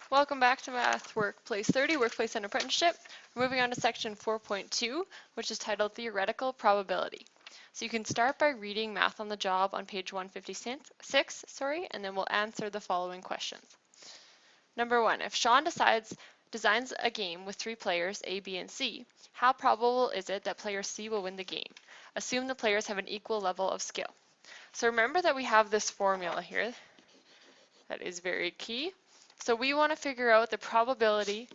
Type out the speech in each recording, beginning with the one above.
Welcome back to Math Workplace 30, Workplace and Apprenticeship. We're moving on to section 4.2, which is titled Theoretical Probability. So you can start by reading Math on the Job on page 156, and then we'll answer the following questions. Number 1, if Sean designs a game with 3 players, A, B, and C, how probable is it that player C will win the game? Assume the players have an equal level of skill. So remember that we have this formula here that is very key. So we want to figure out the probability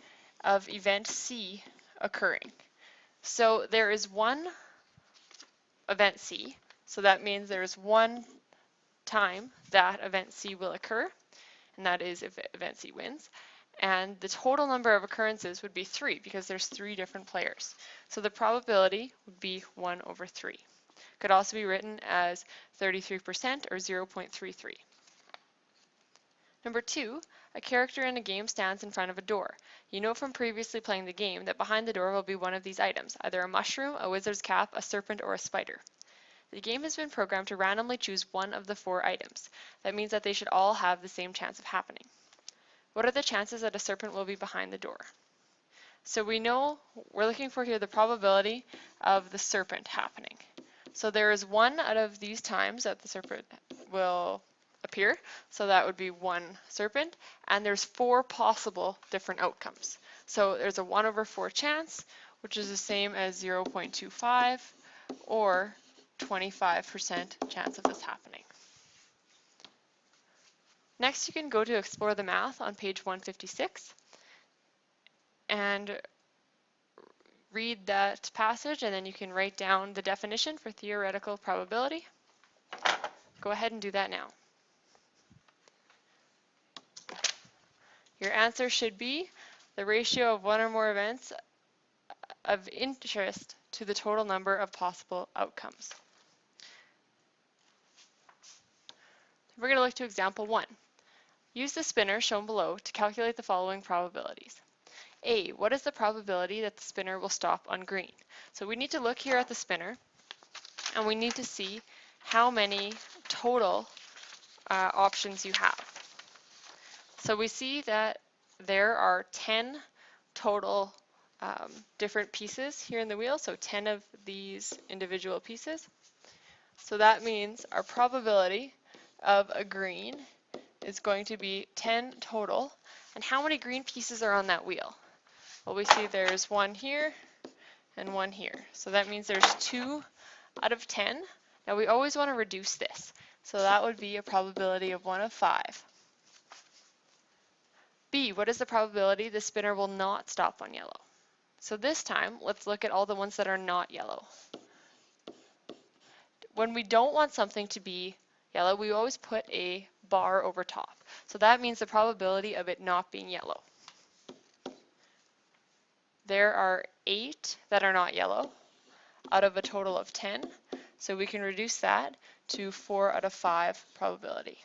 of event C occurring. So there is one event C, so that means there's one time that event C will occur, and that is if event C wins. And the total number of occurrences would be 3 because there's 3 different players. So the probability would be 1 over 3. Could also be written as 33% or 0.33. Number 2, a character in a game stands in front of a door. You know from previously playing the game that behind the door will be one of these items, either a mushroom, a wizard's cap, a serpent, or a spider. The game has been programmed to randomly choose one of the 4 items. That means that they should all have the same chance of happening. What are the chances that a serpent will be behind the door? So we know we're looking for here the probability of the serpent happening. So there is 1 out of these times that the serpent will appear, so that would be 1 serpent, and there's 4 possible different outcomes. So there's a 1 over 4 chance, which is the same as 0.25 or 25% chance of this happening. Next, you can go to explore the math on page 156 and read that passage, and then you can write down the definition for theoretical probability. Go ahead and do that now. Your answer should be the ratio of 1 or more events of interest to the total number of possible outcomes. We're going to look to example 1. Use the spinner shown below to calculate the following probabilities. A, what is the probability that the spinner will stop on green? So we need to look here at the spinner, and we need to see how many total options you have. So we see that there are 10 total different pieces here in the wheel, so 10 of these individual pieces. So that means our probability of a green is going to be 10 total. And how many green pieces are on that wheel? Well, we see there's 1 here and 1 here. So that means there's 2 out of 10. Now we always want to reduce this. So that would be a probability of 1 of 5. B, what is the probability the spinner will not stop on yellow? So this time, let's look at all the ones that are not yellow. When we don't want something to be yellow, we always put a bar over top. So that means the probability of it not being yellow. There are 8 that are not yellow out of a total of 10. So we can reduce that to 4 out of 5 probability.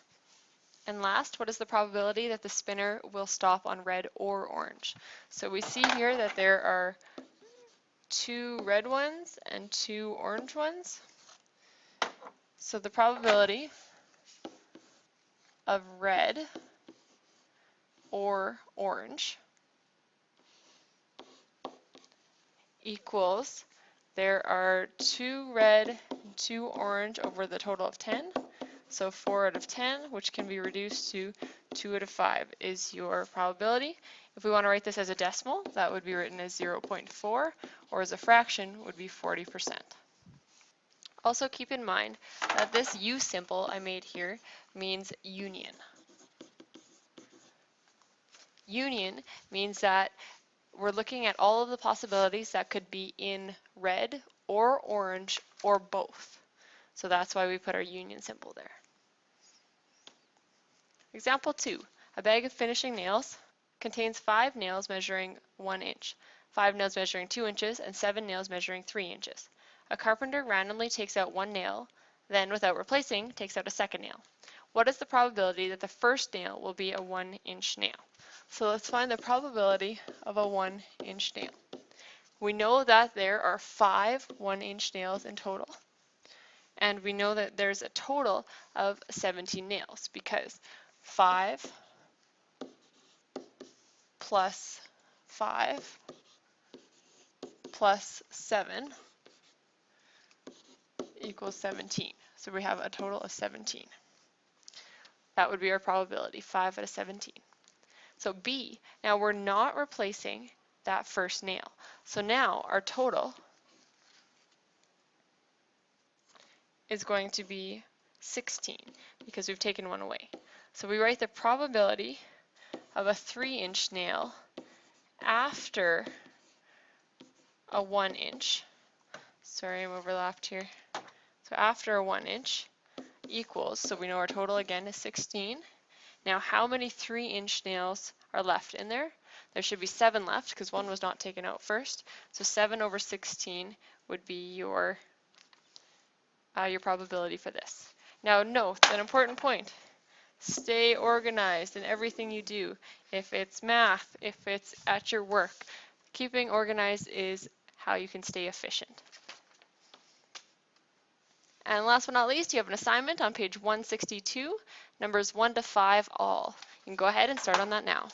And last, what is the probability that the spinner will stop on red or orange? So we see here that there are 2 red ones and 2 orange ones. So the probability of red or orange equals there are 2 red and 2 orange over the total of 10. So 4 out of 10, which can be reduced to 2 out of 5 is your probability. If we want to write this as a decimal, that would be written as 0.4, or as a fraction would be 40%. Also keep in mind that this U symbol I made here means union. Union means that we're looking at all of the possibilities that could be in red or orange or both. So that's why we put our union symbol there. Example 2. A bag of finishing nails contains 5 nails measuring 1 inch, 5 nails measuring 2 inches, and 7 nails measuring 3 inches. A carpenter randomly takes out 1 nail, then without replacing, takes out a second nail. What is the probability that the first nail will be a 1-inch nail? So let's find the probability of a 1-inch nail. We know that there are 5 1-inch nails in total. And we know that there's a total of 17 nails because 5 plus 5 plus 7 equals 17. So we have a total of 17. That would be our probability, 5 out of 17. So B, now we're not replacing that first nail. So now our total is going to be 16 because we've taken one away. So we write the probability of a 3-inch nail after a 1-inch. Sorry, I'm overlapped here. So after a 1-inch equals, so we know our total again is 16. Now how many 3-inch nails are left in there? There should be 7 left because 1 was not taken out first. So 7 over 16 would be your probability for this. Now note, an important point, stay organized in everything you do. If it's math, if it's at your work, keeping organized is how you can stay efficient. And last but not least, you have an assignment on page 162, numbers 1 to 5 all. You can go ahead and start on that now.